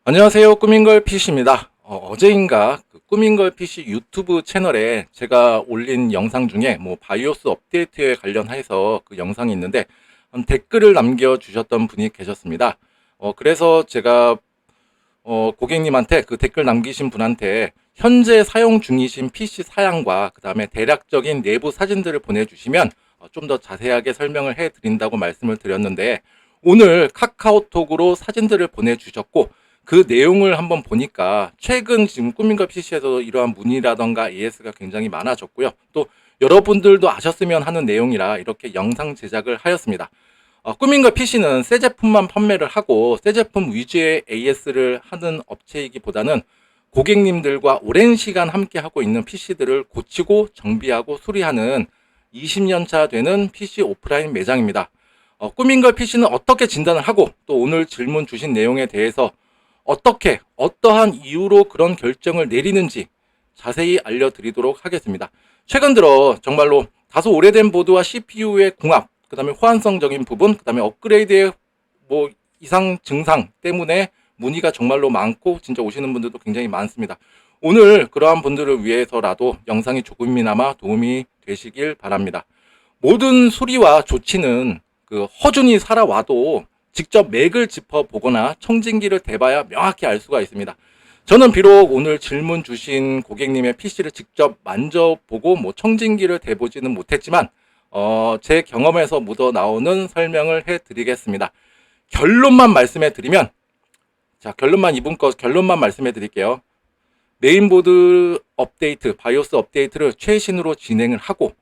안녕하세요. 꾸민걸 PC입니다. 어제인가 그 꾸민걸 PC 유튜브 채널에 제가 올린 영상 중에 바이오스 업데이트에 관련해서 그 영상이 있는데 댓글을 남겨주셨던 분이 계셨습니다. 그래서 제가 고객님한테 그 댓글 남기신 분한테 현재 사용 중이신 PC 사양과 그 다음에 대략적인 내부 사진들을 보내주시면 좀 더 자세하게 설명을 해드린다고 말씀을 드렸는데 오늘 카카오톡으로 사진들을 보내주셨고 그 내용을 한번 보니까 최근 지금 꾸민걸 PC에서 이러한 문의라던가 AS가 굉장히 많아졌고요. 또 여러분들도 아셨으면 하는 내용이라 이렇게 영상 제작을 하였습니다. 꾸민걸 PC는 새 제품만 판매를 하고 새 제품 위주의 AS를 하는 업체이기보다는 고객님들과 오랜 시간 함께 하고 있는 PC들을 고치고 정비하고 수리하는 20년차 되는 PC 오프라인 매장입니다. 꾸민걸 PC는 어떻게 진단을 하고 또 오늘 질문 주신 내용에 대해서 어떻게 어떠한 이유로 그런 결정을 내리는지 자세히 알려드리도록 하겠습니다. 최근 들어 정말로 다소 오래된 보드와 CPU의 궁합, 그 다음에 호환성적인 부분, 그 다음에 업그레이드의 이상 증상 때문에 문의가 정말로 많고 진짜 오시는 분들도 굉장히 많습니다. 오늘 그러한 분들을 위해서라도 영상이 조금이나마 도움이 되시길 바랍니다. 모든 수리와 조치는 그 허준이 살아와도 직접 맥을 짚어보거나 청진기를 대봐야 명확히 알 수가 있습니다. 저는 비록 오늘 질문 주신 고객님의 PC를 직접 만져보고 청진기를 대보지는 못했지만 제 경험에서 묻어나오는 설명을 해드리겠습니다. 결론만 말씀해드리면 결론만 이분 거 결론만 말씀해드릴게요. 메인보드 업데이트, 바이오스 업데이트를 최신으로 진행을 하고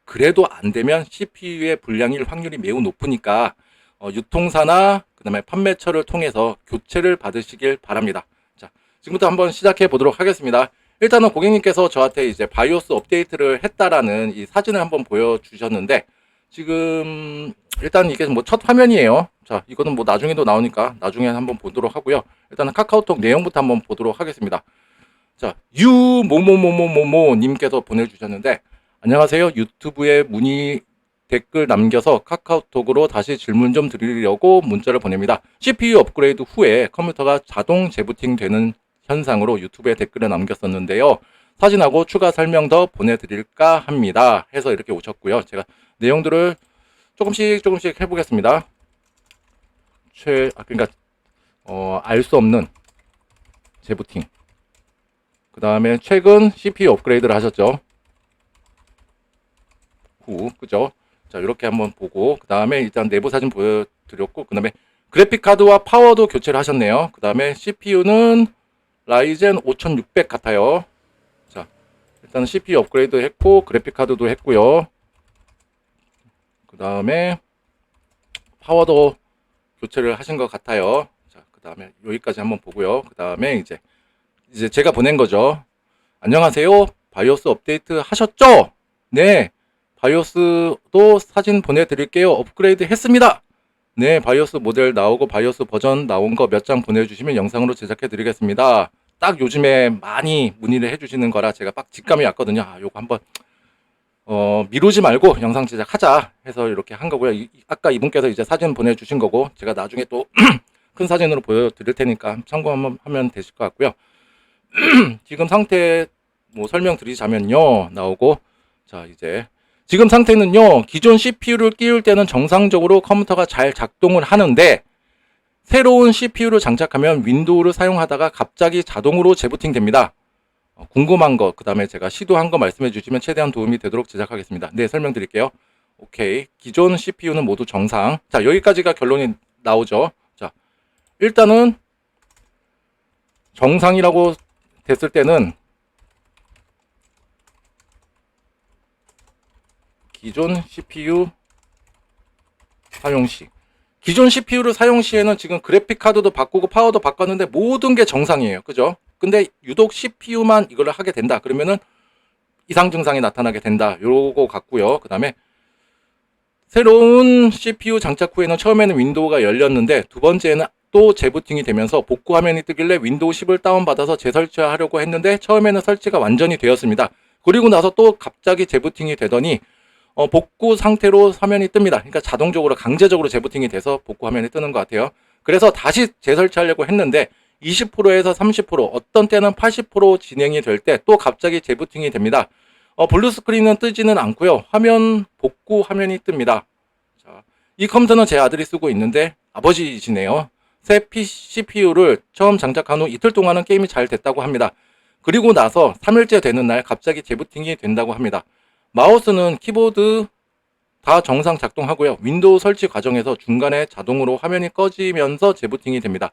그래도 안되면 CPU의 불량일 확률이 매우 높으니까 유통사나 그 다음에 판매처를 통해서 교체를 받으시길 바랍니다. 자, 지금부터 한번 시작해 보도록 하겠습니다. 일단은 고객님께서 저한테 이제 바이오스 업데이트를 했다라는 이 사진을 한번 보여주셨는데 지금 일단 이게 첫 화면이에요. 자, 이거는 나중에도 나오니까 나중에 한번 보도록 하고요. 일단은 카카오톡 내용부터 한번 보도록 하겠습니다. 자, 유모모모모모모 님께서 보내주셨는데 안녕하세요. 유튜브에 문의 댓글 남겨서 카카오톡으로 다시 질문 좀 드리려고 문자를 보냅니다. CPU 업그레이드 후에 컴퓨터가 자동 재부팅 되는 현상으로 유튜브에 댓글을 남겼었는데요. 사진하고 추가 설명 더 보내드릴까 합니다. 해서 이렇게 오셨고요. 제가 내용들을 조금씩 해보겠습니다. 알 수 없는 재부팅. 그 다음에 최근 CPU 업그레이드를 하셨죠. 그죠? 자, 이렇게 한번 보고, 그 다음에 일단 내부 사진 보여드렸고, 그 다음에 그래픽카드와 파워도 교체를 하셨네요. 그 다음에 CPU는 라이젠 5600 같아요. 자, 일단 CPU 업그레이드 했고, 그래픽카드도 했고요. 그 다음에 파워도 교체를 하신 것 같아요. 자, 그 다음에 여기까지 한번 보고요. 그 다음에 이제 제가 보낸 거죠. 안녕하세요. 바이오스 업데이트 하셨죠? 네. 바이오스도 사진 보내드릴게요. 업그레이드 했습니다. 네, 바이오스 모델 나오고 바이오스 버전 나온 거 몇 장 보내주시면 영상으로 제작해 드리겠습니다. 딱 요즘에 많이 문의를 해주시는 거라 제가 막 직감이 왔거든요. 요거 한번 미루지 말고 영상 제작하자 해서 이렇게 한 거고요. 아까 이분께서 이제 사진 보내주신 거고 제가 나중에 또 큰 사진으로 보여드릴 테니까 참고하면 되실 것 같고요. 지금 상태 설명드리자면요. 나오고 자 이제 지금 상태는요. 기존 CPU를 끼울 때는 정상적으로 컴퓨터가 잘 작동을 하는데 새로운 CPU를 장착하면 윈도우를 사용하다가 갑자기 자동으로 재부팅 됩니다. 궁금한 거, 그 다음에 제가 시도한 거 말씀해 주시면 최대한 도움이 되도록 제작하겠습니다. 네, 설명드릴게요. 오케이. 기존 CPU는 모두 정상. 자, 여기까지가 결론이 나오죠. 자, 일단은 정상이라고 됐을 때는 기존 CPU 사용 시 기존 CPU를 사용 시에는 지금 그래픽 카드도 바꾸고 파워도 바꿨는데 모든 게 정상이에요. 그죠? 근데 유독 CPU만 이걸 하게 된다. 그러면은 이상 증상이 나타나게 된다. 요거 같고요. 그 다음에 새로운 CPU 장착 후에는 처음에는 윈도우가 열렸는데 두 번째는 또 재부팅이 되면서 복구 화면이 뜨길래 윈도우 10을 다운받아서 재설치하려고 했는데 처음에는 설치가 완전히 되었습니다. 그리고 나서 또 갑자기 재부팅이 되더니 복구 상태로 화면이 뜹니다. 그러니까 자동적으로 강제적으로 재부팅이 돼서 복구 화면이 뜨는 것 같아요. 그래서 다시 재설치하려고 했는데 20%에서 30%, 어떤 때는 80% 진행이 될 때 또 갑자기 재부팅이 됩니다. 블루 스크린은 뜨지는 않고요. 화면 복구 화면이 뜹니다. 자, 이 컴퓨터는 제 아들이 쓰고 있는데 아버지시네요. 새 CPU를 처음 장착한 후 이틀 동안은 게임이 잘 됐다고 합니다. 그리고 나서 3일째 되는 날 갑자기 재부팅이 된다고 합니다. 마우스는 키보드 다 정상 작동하고요. 윈도우 설치 과정에서 중간에 자동으로 화면이 꺼지면서 재부팅이 됩니다.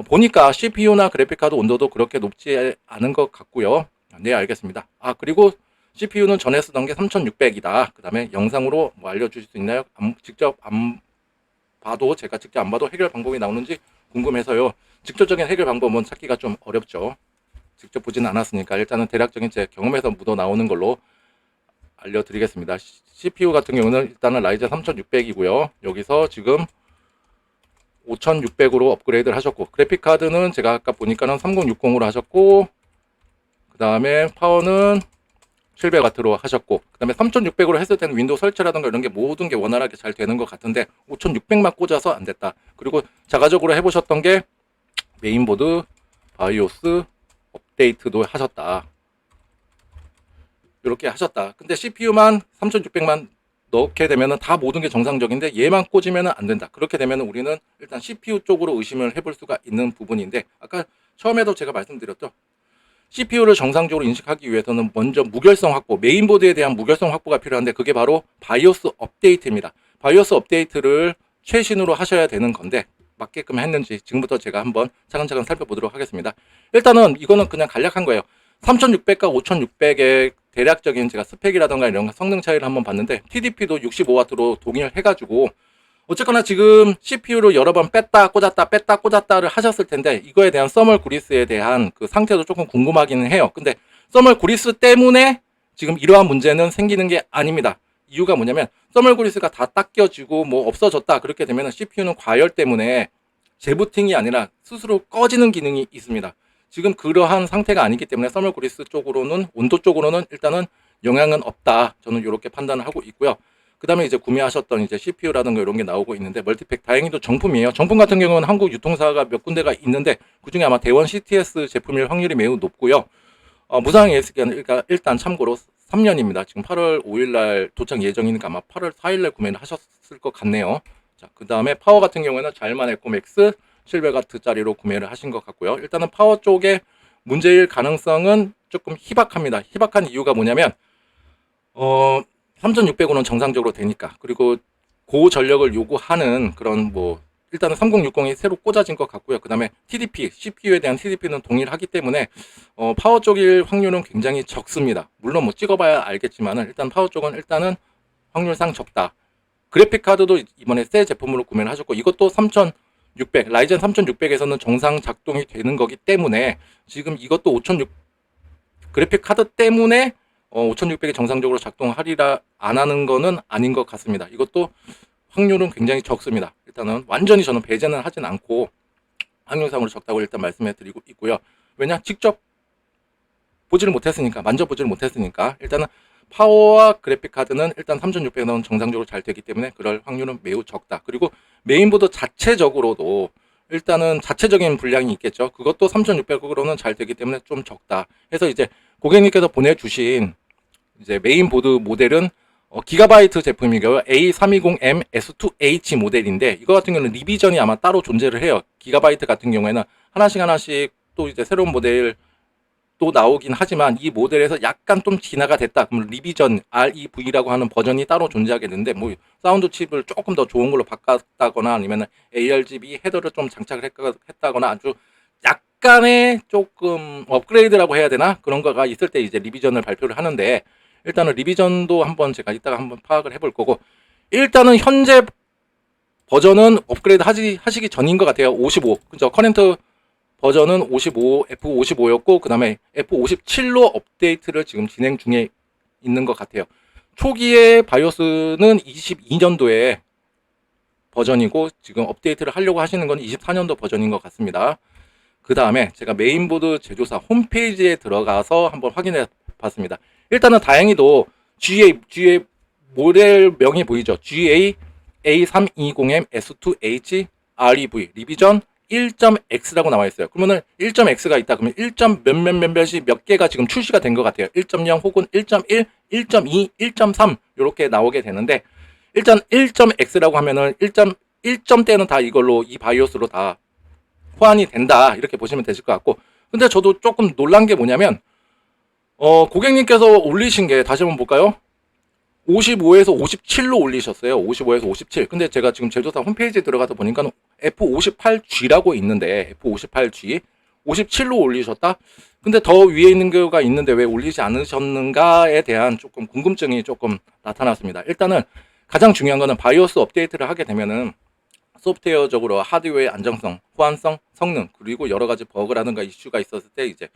보니까 CPU나 그래픽카드 온도도 그렇게 높지 않은 것 같고요. 네, 알겠습니다. 그리고 CPU는 전에 쓰던 게 3600이다. 그 다음에 영상으로 뭐 알려주실 수 있나요? 직접 안 봐도, 제가 직접 안 봐도 해결 방법이 나오는지 궁금해서요. 직접적인 해결 방법은 찾기가 좀 어렵죠. 직접 보지는 않았으니까 일단은 대략적인 제 경험에서 묻어 나오는 걸로 알려드리겠습니다. CPU 같은 경우는 일단은 라이젠 3600이고요. 여기서 지금 5600으로 업그레이드를 하셨고, 그래픽카드는 제가 아까 보니까는 3060으로 하셨고, 그 다음에 파워는 700W로 하셨고, 그 다음에 3600으로 했을 때는 윈도우 설치라든가 이런 게 모든 게 원활하게 잘 되는 것 같은데 5600만 꽂아서 안 됐다. 그리고 자가적으로 해보셨던 게 메인보드, 바이오스 업데이트도 하셨다. 이렇게 하셨다. 근데 CPU만 3600만 넣게 되면은 다 모든 게 정상적인데 얘만 꽂으면 안 된다. 그렇게 되면 우리는 일단 CPU 쪽으로 의심을 해볼 수가 있는 부분인데, 아까 처음에도 제가 말씀드렸죠. CPU를 정상적으로 인식하기 위해서는 먼저 무결성 확보, 메인보드에 대한 무결성 확보가 필요한데 그게 바로 바이오스 업데이트입니다. 바이오스 업데이트를 최신으로 하셔야 되는 건데 맞게끔 했는지 지금부터 제가 한번 차근차근 살펴보도록 하겠습니다. 일단은 이거는 그냥 간략한 거예요. 3600과 5600의 대략적인 제가 스펙이라던가 이런 성능 차이를 한번 봤는데 TDP도 65W로 동의를 해가지고 어쨌거나 지금 CPU를 여러 번 뺐다 꽂았다를 하셨을 텐데 이거에 대한 써멀 그리스에 대한 그 상태도 조금 궁금하기는 해요. 근데 써멀 그리스 때문에 지금 이러한 문제는 생기는 게 아닙니다. 이유가 뭐냐면 써멀 그리스가 다 닦여지고 뭐 없어졌다 그렇게 되면 CPU는 과열 때문에 재부팅이 아니라 스스로 꺼지는 기능이 있습니다. 지금 그러한 상태가 아니기 때문에 써멀 그리스 쪽으로는, 온도 쪽으로는 일단은 영향은 없다. 저는 이렇게 판단을 하고 있고요. 그 다음에 이제 구매하셨던 이제 CPU라든가 이런 게 나오고 있는데 멀티팩 다행히도 정품이에요. 정품 같은 경우는 한국 유통사가 몇 군데가 있는데 그중에 아마 대원 CTS 제품일 확률이 매우 높고요. 무상 AS기는 일단 참고로 3년입니다. 지금 8월 5일날 도착 예정이니까 아마 8월 4일날 구매를 하셨을 것 같네요. 자, 그 다음에 파워 같은 경우에는 잘만 에코맥스 700W짜리로 구매를 하신 것 같고요. 일단은 파워 쪽에 문제일 가능성은 조금 희박합니다. 희박한 이유가 뭐냐면 3600으로는 정상적으로 되니까, 그리고 고전력을 요구하는 그런 뭐 일단은 3060이 새로 꽂아진 것 같고요. 그 다음에 TDP, CPU에 대한 TDP는 동일하기 때문에 파워 쪽일 확률은 굉장히 적습니다. 물론 뭐 찍어봐야 알겠지만 일단 파워 쪽은 일단은 확률상 적다. 그래픽 카드도 이번에 새 제품으로 구매를 하셨고 이것도 3600, 라이젠 3600에서는 정상 작동이 되는 거기 때문에 지금 이것도 5600 그래픽 카드 때문에 5600이 정상적으로 작동하리라 안 하는 거는 아닌 것 같습니다. 이것도 확률은 굉장히 적습니다. 일단은 완전히 저는 배제는 하진 않고 확률상으로 적다고 일단 말씀해 드리고 있고요. 왜냐? 직접 보지를 못했으니까, 만져보지를 못했으니까 일단은 파워와 그래픽 카드는 일단 3600은 정상적으로 잘 되기 때문에 그럴 확률은 매우 적다. 그리고 메인보드 자체적으로도 일단은 자체적인 분량이 있겠죠. 그것도 3600으로는 잘 되기 때문에 좀 적다. 해서 이제 고객님께서 보내주신 이제 메인보드 모델은 기가바이트 제품이고요. A320M S2H 모델인데 이거 같은 경우는 리비전이 아마 따로 존재를 해요. 기가바이트 같은 경우에는 하나씩 또 이제 새로운 모델 또 나오긴 하지만 이 모델에서 약간 좀 진화가 됐다. 그럼 리비전 REV라고 하는 버전이 따로 존재하게 되는데 뭐 사운드 칩을 조금 더 좋은 걸로 바꿨다거나 아니면 ARGB 헤더를 좀 장착을 했다거나 아주 약간의 조금 업그레이드라고 해야 되나? 그런 거가 있을 때 이제 리비전을 발표를 하는데 일단은 리비전도 한번 제가 이따가 한번 파악을 해볼 거고 일단은 현재 버전은 업그레이드 하시기 전인 것 같아요. 55. 그죠? 커렌트 버전은 55, F55였고 그 다음에 F57로 업데이트를 지금 진행 중에 있는 것 같아요. 초기에 바이오스는 22년도에 버전이고 지금 업데이트를 하려고 하시는 건 24년도 버전인 것 같습니다. 그 다음에 제가 메인보드 제조사 홈페이지에 들어가서 한번 확인해 봤습니다. 일단은 다행히도 GA 모델명이 보이죠? GA A320M S2H REV 리비전 1.x라고 나와 있어요. 그러면은 1.x가 있다. 그러면 1. 몇몇몇몇이 몇 개가 지금 출시가 된 것 같아요. 1.0 혹은 1.1, 1.2, 1.3 이렇게 나오게 되는데 일단 1.x라고 하면은 1점대는 다 이걸로 이 바이오스로 다 호환이 된다 이렇게 보시면 되실 것 같고 근데 저도 조금 놀란 게 뭐냐면 고객님께서 올리신 게 다시 한번 볼까요? 55에서 57로 올리셨어요. 55에서 57. 근데 제가 지금 제조사 홈페이지에 들어가서 보니까 F58G라고 있는데 F58G 57로 올리셨다? 근데 더 위에 있는 거가 있는데 왜 올리지 않으셨는가에 대한 조금 궁금증이 조금 나타났습니다. 일단은 가장 중요한 거는 바이오스 업데이트를 하게 되면은 소프트웨어적으로 하드웨어의 안정성, 호환성, 성능 그리고 여러 가지 버그라든가 이슈가 있었을 때 이제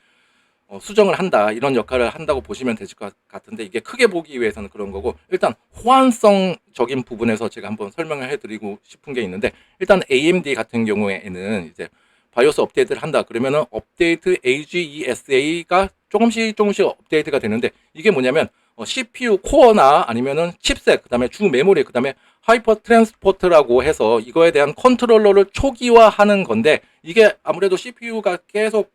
수정을 한다 이런 역할을 한다고 보시면 되실 것 같은데 이게 크게 보기 위해서는 그런 거고 일단 호환성적인 부분에서 제가 한번 설명을 해드리고 싶은 게 있는데 일단 AMD 같은 경우에는 이제 바이오스 업데이트를 한다 그러면은 업데이트 AGESA가 조금씩 업데이트가 되는데 이게 뭐냐면 CPU 코어나 아니면은 칩셋 그다음에 주 메모리 그다음에 하이퍼 트랜스포트라고 해서 이거에 대한 컨트롤러를 초기화하는 건데 이게 아무래도 CPU가 계속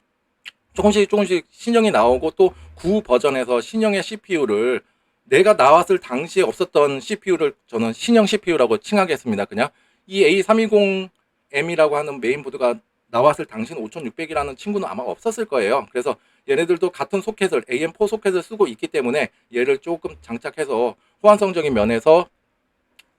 조금씩 신형이 나오고 또 구 버전에서 신형의 CPU를 내가 나왔을 당시에 없었던 CPU를 저는 신형 CPU라고 칭하겠습니다. 그냥 이 A320M이라고 하는 메인보드가 나왔을 당시는 5600이라는 친구는 아마 없었을 거예요. 그래서 얘네들도 같은 소켓을 AM4 소켓을 쓰고 있기 때문에 얘를 조금 장착해서 호환성적인 면에서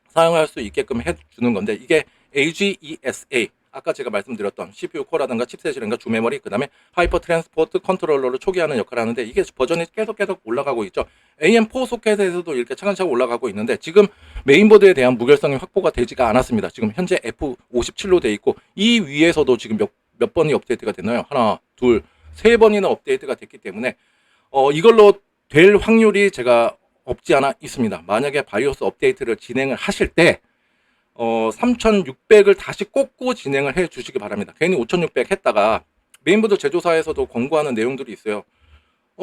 사용할 수 있게끔 해주는 건데 이게 AGESA 아까 제가 말씀드렸던 CPU 코어라든가 칩셋이라든가 주메모리 그 다음에 하이퍼 트랜스포트 컨트롤러를 초기화하는 역할을 하는데 이게 버전이 계속 올라가고 있죠. AM4 소켓에서도 이렇게 차근차근 올라가고 있는데 지금 메인보드에 대한 무결성이 확보가 되지가 않았습니다. 지금 현재 F57로 돼 있고 이 위에서도 지금 몇 번이 업데이트가 됐나요? 하나, 둘, 세 번이나 업데이트가 됐기 때문에 이걸로 될 확률이 제가 없지 않아 있습니다. 만약에 바이오스 업데이트를 진행을 하실 때 3600을 다시 꽂고 진행을 해 주시기 바랍니다. 괜히 5600 했다가 메인보드 제조사에서도 권고하는 내용들이 있어요.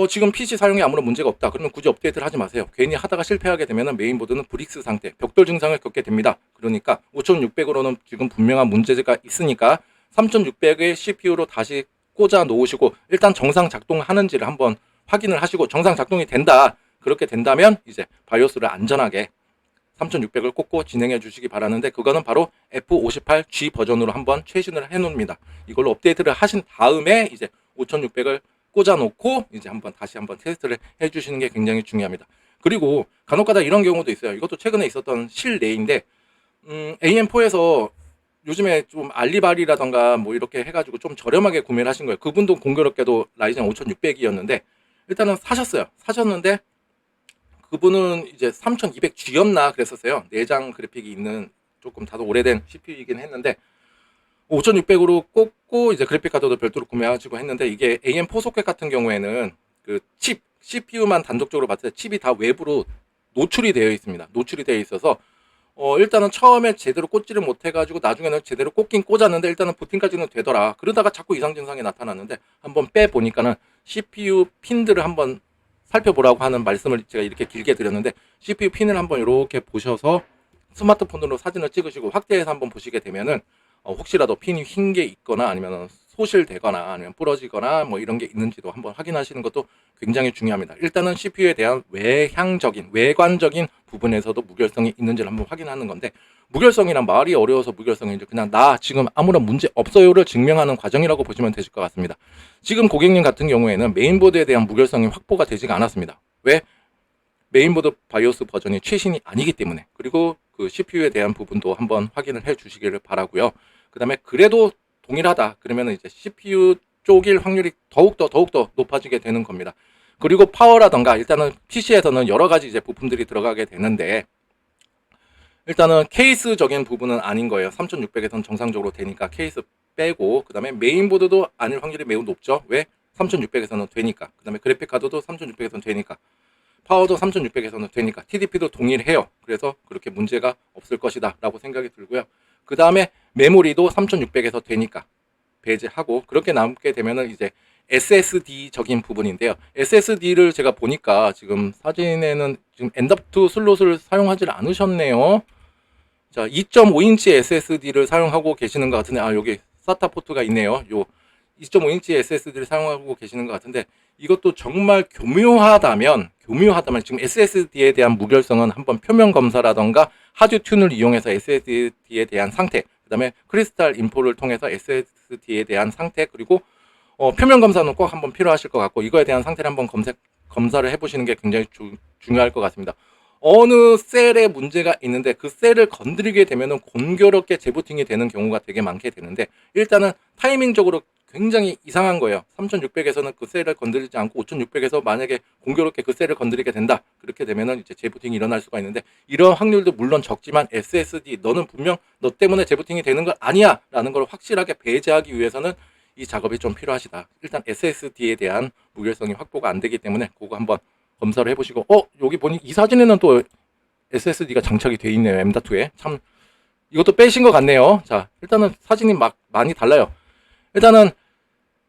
지금 PC 사용에 아무런 문제가 없다. 그러면 굳이 업데이트를 하지 마세요. 괜히 하다가 실패하게 되면 메인보드는 브릭스 상태, 벽돌 증상을 겪게 됩니다. 그러니까 5600으로는 지금 분명한 문제가 있으니까 3600의 CPU로 다시 꽂아 놓으시고 일단 정상 작동하는지를 한번 확인을 하시고 정상 작동이 된다. 그렇게 된다면 이제 바이오스를 안전하게 3600을 꽂고 진행해 주시기 바라는데 그거는 바로 F58G 버전으로 한번 최신을 해 놓습니다. 이걸로 업데이트를 하신 다음에 이제 5600을 꽂아 놓고 이제 다시 한번 테스트를 해 주시는 게 굉장히 중요합니다. 그리고 간혹가다 이런 경우도 있어요. 이것도 최근에 있었던 실례인데 AM4에서 요즘에 좀 알리바리라던가 뭐 이렇게 해가지고 좀 저렴하게 구매를 하신 거예요. 그분도 공교롭게도 라이젠 5600이었는데 일단은 사셨는데 그분은 이제 3200G였나 그랬었어요. 내장 그래픽이 있는 조금 다소 오래된 CPU이긴 했는데 5600으로 꽂고 이제 그래픽 카드도 별도로 구매하시고 했는데 이게 AM4 소켓 같은 경우에는 그 칩 CPU만 단독적으로 봤을 때 칩이 다 외부로 노출이 되어 있습니다. 노출이 되어 있어서 일단은 처음에 제대로 꽂지를 못해가지고 나중에는 제대로 꽂긴 꽂았는데 일단은 부팅까지는 되더라. 그러다가 자꾸 이상 증상이 나타났는데 한번 빼보니까는 CPU 핀들을 한번 살펴보라고 하는 말씀을 제가 이렇게 길게 드렸는데 CPU 핀을 한번 이렇게 보셔서 스마트폰으로 사진을 찍으시고 확대해서 한번 보시게 되면은 혹시라도 핀이 휜 게 있거나 아니면 소실되거나 아니면 부러지거나 뭐 이런 게 있는지도 한번 확인하시는 것도 굉장히 중요합니다. 일단은 CPU에 대한 외관적인 부분에서도 무결성이 있는지를 한번 확인하는 건데 무결성이란 말이 어려워서 무결성인지 그냥 나 지금 아무런 문제 없어요를 증명하는 과정이라고 보시면 되실 것 같습니다. 지금 고객님 같은 경우에는 메인보드에 대한 무결성이 확보가 되지가 않았습니다. 왜? 메인보드 바이오스 버전이 최신이 아니기 때문에 그리고 그 CPU에 대한 부분도 한번 확인을 해 주시기를 바라고요. 그 다음에 그래도 동일하다 그러면 이제 CPU 쪽일 확률이 더욱더 높아지게 되는 겁니다. 그리고 파워라던가 일단은 PC에서는 여러 가지 이제 부품들이 들어가게 되는데 일단은 케이스적인 부분은 아닌 거예요. 3600에서는 정상적으로 되니까 케이스 빼고 그 다음에 메인보드도 아닐 확률이 매우 높죠. 왜? 3600에서는 되니까. 그 다음에 그래픽카드도 3600에서는 되니까. 파워도 3600에서는 되니까. TDP도 동일해요. 그래서 그렇게 문제가 없을 것이다 라고 생각이 들고요. 그 다음에 메모리도 3600에서 되니까 배제하고 그렇게 남게 되면은 이제 SSD적인 부분인데요. SSD를 제가 보니까 지금 사진에는 지금 엔더프 슬롯을 사용하지 않으셨네요. 자, 2.5인치 SSD를 사용하고 계시는 것 같은데 여기 SATA 포트가 있네요. 요 2.5인치 SSD를 사용하고 계시는 것 같은데, 이것도 정말 교묘하다면 지금 SSD에 대한 무결성은 한번 표면 검사라던가 하드 튠을 이용해서 SSD에 대한 상태, 그 다음에 크리스탈 인포를 통해서 SSD에 대한 상태, 그리고 표면 검사는 꼭 한번 필요하실 것 같고, 이거에 대한 상태를 한번 검사를 해보시는 게 굉장히 중요할 것 같습니다. 어느 셀에 문제가 있는데 그 셀을 건드리게 되면 공교롭게 재부팅이 되는 경우가 되게 많게 되는데, 일단은 타이밍적으로 굉장히 이상한 거예요. 3600에서는 그 셀을 건드리지 않고 5600에서 만약에 공교롭게 그 셀을 건드리게 된다. 그렇게 되면은 이제 재부팅이 일어날 수가 있는데, 이런 확률도 물론 적지만 SSD 너는 분명 너 때문에 재부팅이 되는 거 아니야 라는 걸 확실하게 배제하기 위해서는 이 작업이 좀 필요하시다. 일단 SSD에 대한 무결성이 확보가 안 되기 때문에 그거 한번 검사를 해보시고, 여기 보니 이 사진에는 또 SSD가 장착이 돼 있네요. M.2에. 참, 이것도 빼신 것 같네요. 자, 일단은 사진이 많이 달라요. 일단은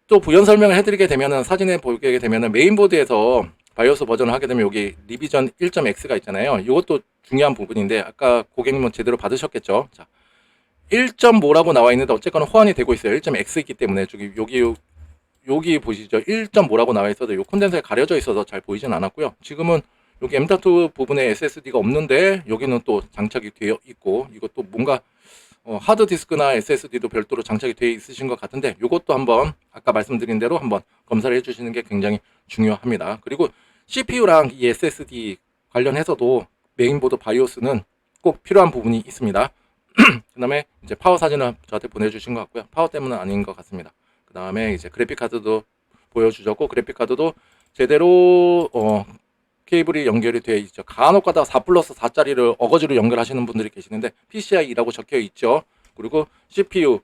또 부연 설명을 해드리게 되면은, 사진에 보게 되면은 메인보드에서 바이오스 버전을 하게 되면 여기 리비전 1.x가 있잖아요. 이것도 중요한 부분인데, 아까 고객님은 제대로 받으셨겠죠. 자, 1.5라고 나와 있는데 어쨌거나 호환이 되고 있어요. 1.x이기 때문에 여기 보시죠. 1.5라고 나와 있어도 이 콘덴서에 가려져 있어서 잘 보이진 않았고요. 지금은 여기 M.2 부분에 SSD가 없는데 여기는 또 장착이 되어 있고, 이것도 뭔가 하드디스크나 SSD도 별도로 장착이 되어 있으신 것 같은데, 이것도 한번 아까 말씀드린 대로 한번 검사를 해주시는 게 굉장히 중요합니다. 그리고 CPU랑 이 SSD 관련해서도 메인보드 바이오스는 꼭 필요한 부분이 있습니다. 그 다음에 이제 파워 사진을 저한테 보내주신 것 같고요. 파워 때문은 아닌 것 같습니다. 그 다음에 이제 그래픽카드도 보여주셨고, 그래픽카드도 제대로 케이블이 연결이 되어 있죠. 간혹 가다 4+4짜리를 어거지로 연결하시는 분들이 계시는데 PCI라고 적혀 있죠. 그리고 CPU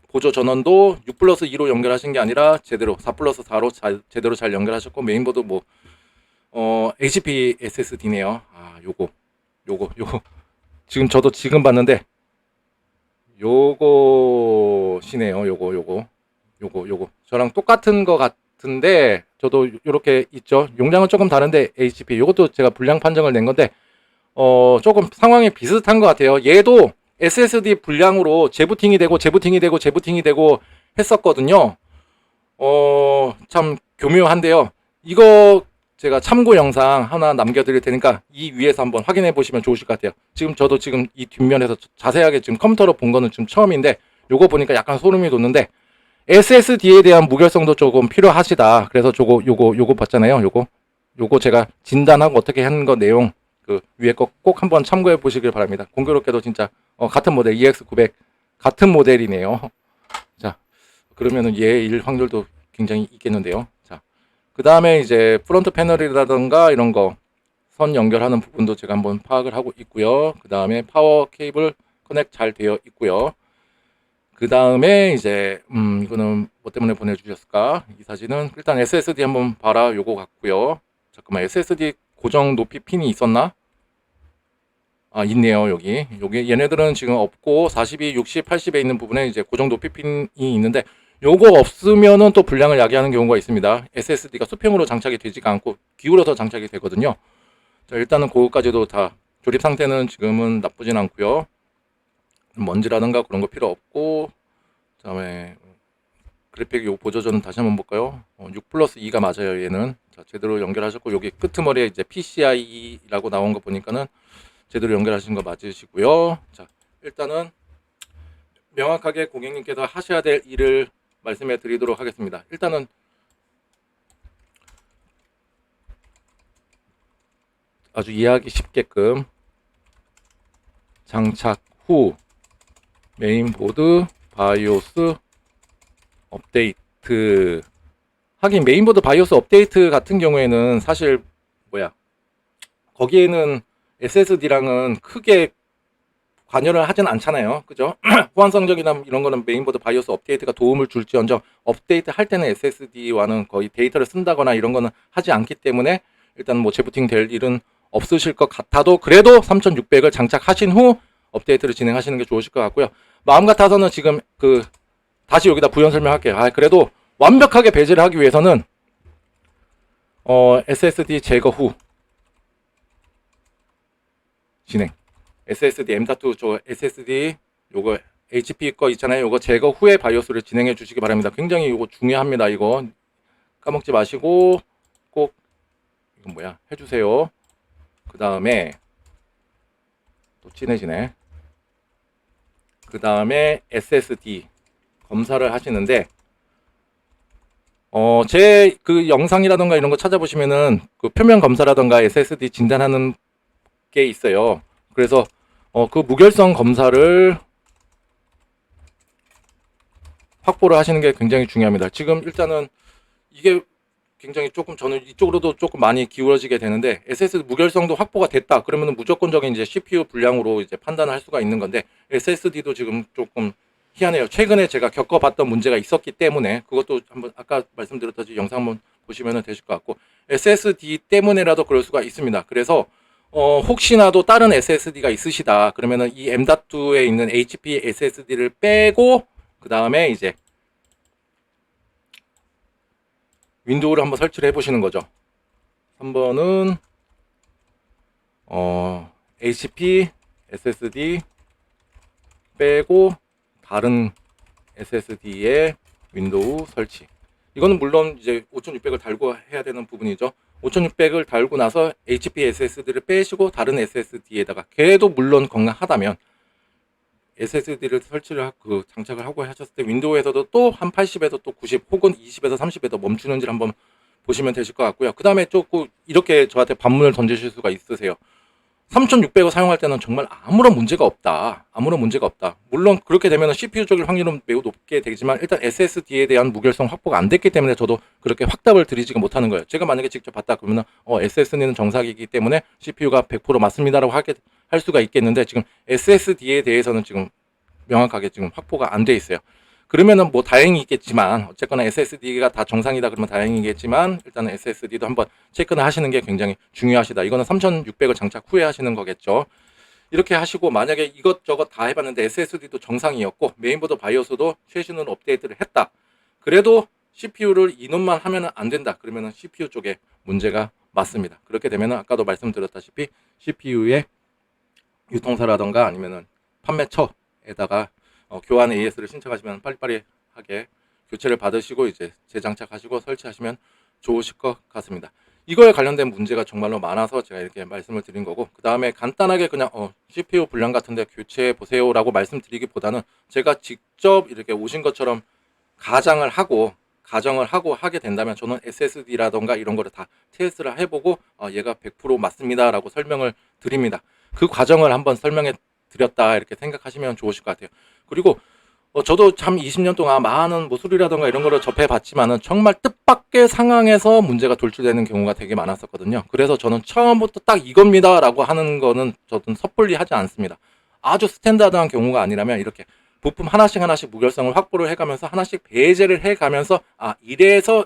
보조 전원도 6+2로 연결하신 게 아니라 제대로 4+4로 제대로 잘 연결하셨고, 메인보드 뭐 HP SSD네요. 요거 지금 저도 지금 봤는데 요것이네요. 요거 저랑 똑같은 거 같은데, 저도 요렇게 있죠. 용량은 조금 다른데 HP, 요것도 제가 불량 판정을 낸 건데 조금 상황이 비슷한 것 같아요. 얘도 SSD 불량으로 재부팅이 되고 했었거든요. 참 교묘한데요. 이거 제가 참고 영상 하나 남겨드릴 테니까 이 위에서 한번 확인해 보시면 좋으실 것 같아요. 저도 지금 이 뒷면에서 자세하게 지금 컴퓨터로 본 거는 지금 처음인데, 요거 보니까 약간 소름이 돋는데, SSD에 대한 무결성도 조금 필요하시다. 그래서 요거 봤잖아요. 요거 제가 진단하고 어떻게 하는 거 내용, 그 위에 거 꼭 한번 참고해 보시길 바랍니다. 공교롭게도 진짜 같은 모델 EX900 같은 모델이네요. 자, 그러면은 얘일 확률도 굉장히 있겠는데요. 자, 그 다음에 이제 프론트 패널이라던가 이런 거 선 연결하는 부분도 제가 한번 파악을 하고 있고요. 그 다음에 파워 케이블 커넥 잘 되어 있고요. 그 다음에 이제 이거는 뭐 때문에 보내주셨을까? 이 사진은 일단 SSD 한번 봐라, 요거 같고요. 잠깐만, SSD 고정 높이 핀이 있었나? 있네요. 여기 얘네들은 지금 없고 42, 60, 80에 있는 부분에 이제 고정 높이 핀이 있는데, 요거 없으면은 또 불량을 야기하는 경우가 있습니다. SSD가 수평으로 장착이 되지가 않고 기울어서 장착이 되거든요. 자, 일단은 그거까지도 다 조립 상태는 지금은 나쁘진 않고요. 먼지라든가 그런 거 필요 없고, 그 다음에 그래픽 요 보조전은 다시 한번 볼까요? 6+2가 맞아요. 얘는 자, 제대로 연결하셨고, 여기 끄트머리에 이제 PCI라고 나온 거 보니까는 제대로 연결하신 거 맞으시고요. 자, 일단은 명확하게 고객님께서 하셔야 될 일을 말씀해 드리도록 하겠습니다. 일단은 아주 이해하기 쉽게끔 장착 후 메인보드 바이오스 업데이트. 하긴 메인보드 바이오스 업데이트 같은 경우에는 사실 거기에는 SSD랑은 크게 관여를 하진 않잖아요. 그죠? 호환 성적이나 이런 거는 메인보드 바이오스 업데이트가 도움을 줄지언정, 업데이트 할 때는 SSD와는 거의 데이터를 쓴다거나 이런 거는 하지 않기 때문에 일단 뭐 재부팅 될 일은 없으실 것 같아도, 그래도 3600을 장착하신 후 업데이트를 진행하시는 게 좋으실 것 같고요. 마음 같아서는 지금 다시 여기다 부연 설명할게요. 그래도 완벽하게 배제를 하기 위해서는 SSD 제거 후 진행. SSD M.2 저 SSD 요거 HP 거 있잖아요. 이거 제거 후에 바이오스를 진행해 주시기 바랍니다. 굉장히 이거 중요합니다. 이거 까먹지 마시고 꼭 이건 뭐야 해주세요. 그 다음에 또 진해지네. 그 다음에 SSD 검사를 하시는데 제 그 영상이라던가 이런 거 찾아보시면은 그 표면 검사라던가 SSD 진단하는 게 있어요. 그래서 그 무결성 검사를 확보를 하시는 게 굉장히 중요합니다. 지금 일단은 이게 굉장히 조금 저는 이쪽으로도 조금 많이 기울어지게 되는데 SSD 무결성도 확보가 됐다. 그러면은 무조건적인 이제 CPU 분량으로 이제 판단을 할 수가 있는 건데 SSD도 지금 조금 희한해요. 최근에 제가 겪어봤던 문제가 있었기 때문에 그것도 한번 아까 말씀드렸듯이 영상 한번 보시면 되실 것 같고 SSD 때문에라도 그럴 수가 있습니다. 그래서 혹시나도 다른 SSD가 있으시다 그러면은 이 M.2에 있는 HP SSD를 빼고 그 다음에 이제 윈도우를 한번 설치를 해보시는 거죠. 3번은 HP SSD 빼고 다른 SSD의 윈도우 설치. 이거는 물론 이제 5600을 달고 해야 되는 부분이죠. 5600을 달고 나서 HP SSD를 빼시고 다른 SSD에다가 걔도 물론 건강하다면 SSD를 설치를 하고 장착을 하고 하셨을 때 윈도우에서도 또 한 80에서 또 90 혹은 20에서 30에서 멈추는지를 한번 보시면 되실 것 같고요. 그 다음에 조금 이렇게 저한테 반문을 던지실 수가 있으세요. 3600을 사용할 때는 정말 아무런 문제가 없다. 아무런 문제가 없다. 물론 그렇게 되면 CPU 쪽일 확률은 매우 높게 되지만 일단 SSD에 대한 무결성 확보가 안 됐기 때문에 저도 그렇게 확답을 드리지가 못하는 거예요. 제가 만약에 직접 봤다 그러면 SSD는 정상이기 때문에 CPU가 100% 맞습니다라고 할 수가 있겠는데 지금 SSD에 대해서는 지금 명확하게 지금 확보가 안 돼 있어요. 그러면은 뭐 다행이겠지만 어쨌거나 SSD가 다 정상이다 그러면 다행이겠지만 일단은 SSD도 한번 체크를 하시는 게 굉장히 중요하시다. 이거는 3600을 장착 후에 하시는 거겠죠. 이렇게 하시고 만약에 이것저것 다 해봤는데 SSD도 정상이었고 메인보드 바이오스도 최신으로 업데이트를 했다. 그래도 CPU를 이놈만 하면 안 된다. 그러면은 CPU 쪽에 문제가 맞습니다. 그렇게 되면은 아까도 말씀드렸다시피 CPU의 유통사라던가 아니면은 판매처에다가 교환 AS를 신청하시면 빨리빨리하게 교체를 받으시고 이제 재장착하시고 설치하시면 좋으실 것 같습니다. 이거에 관련된 문제가 정말로 많아서 제가 이렇게 말씀을 드린 거고 그 다음에 간단하게 그냥 CPU 불량 같은데 교체해 보세요 라고 말씀드리기보다는 제가 직접 이렇게 오신 것처럼 가정을 하고 하게 된다면 저는 SSD라던가 이런 거를 다 테스트를 해보고 얘가 100% 맞습니다 라고 설명을 드립니다. 그 과정을 한번 설명해 드렸다 이렇게 생각하시면 좋으실 것 같아요. 그리고 저도 참 20년 동안 많은 뭐 술이라던가 이런 거를 접해봤지만은 정말 뜻밖의 상황에서 문제가 돌출되는 경우가 되게 많았었거든요. 그래서 저는 처음부터 딱 이겁니다 라고 하는 거는 저는 섣불리 하지 않습니다. 아주 스탠다드한 경우가 아니라면 이렇게 부품 하나씩 하나씩 무결성을 확보를 해가면서 하나씩 배제를 해가면서 이래서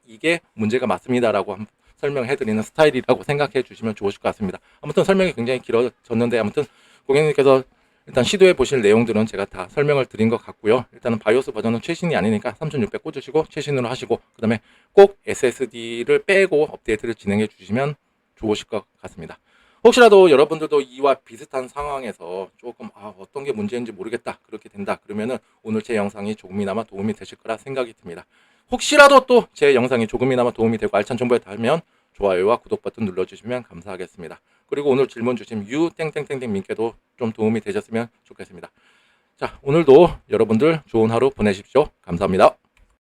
이게 문제가 맞습니다 라고 설명해드리는 스타일이라고 생각해 주시면 좋으실 것 같습니다. 아무튼 설명이 굉장히 길어졌는데 아무튼 고객님께서 일단 시도해 보실 내용들은 제가 다 설명을 드린 것 같고요. 일단은 바이오스 버전은 최신이 아니니까 3600 꽂으시고 최신으로 하시고 그 다음에 꼭 SSD를 빼고 업데이트를 진행해 주시면 좋으실 것 같습니다. 혹시라도 여러분들도 이와 비슷한 상황에서 조금 어떤 게 문제인지 모르겠다 그렇게 된다 그러면은 오늘 제 영상이 조금이나마 도움이 되실 거라 생각이 듭니다. 혹시라도 또 제 영상이 조금이나마 도움이 되고 알찬 정보에 닿으면 좋아요와 구독 버튼 눌러주시면 감사하겠습니다. 그리고 오늘 질문 주신 유땡땡땡땡님께도 좀 도움이 되셨으면 좋겠습니다. 자, 오늘도 여러분들 좋은 하루 보내십시오. 감사합니다.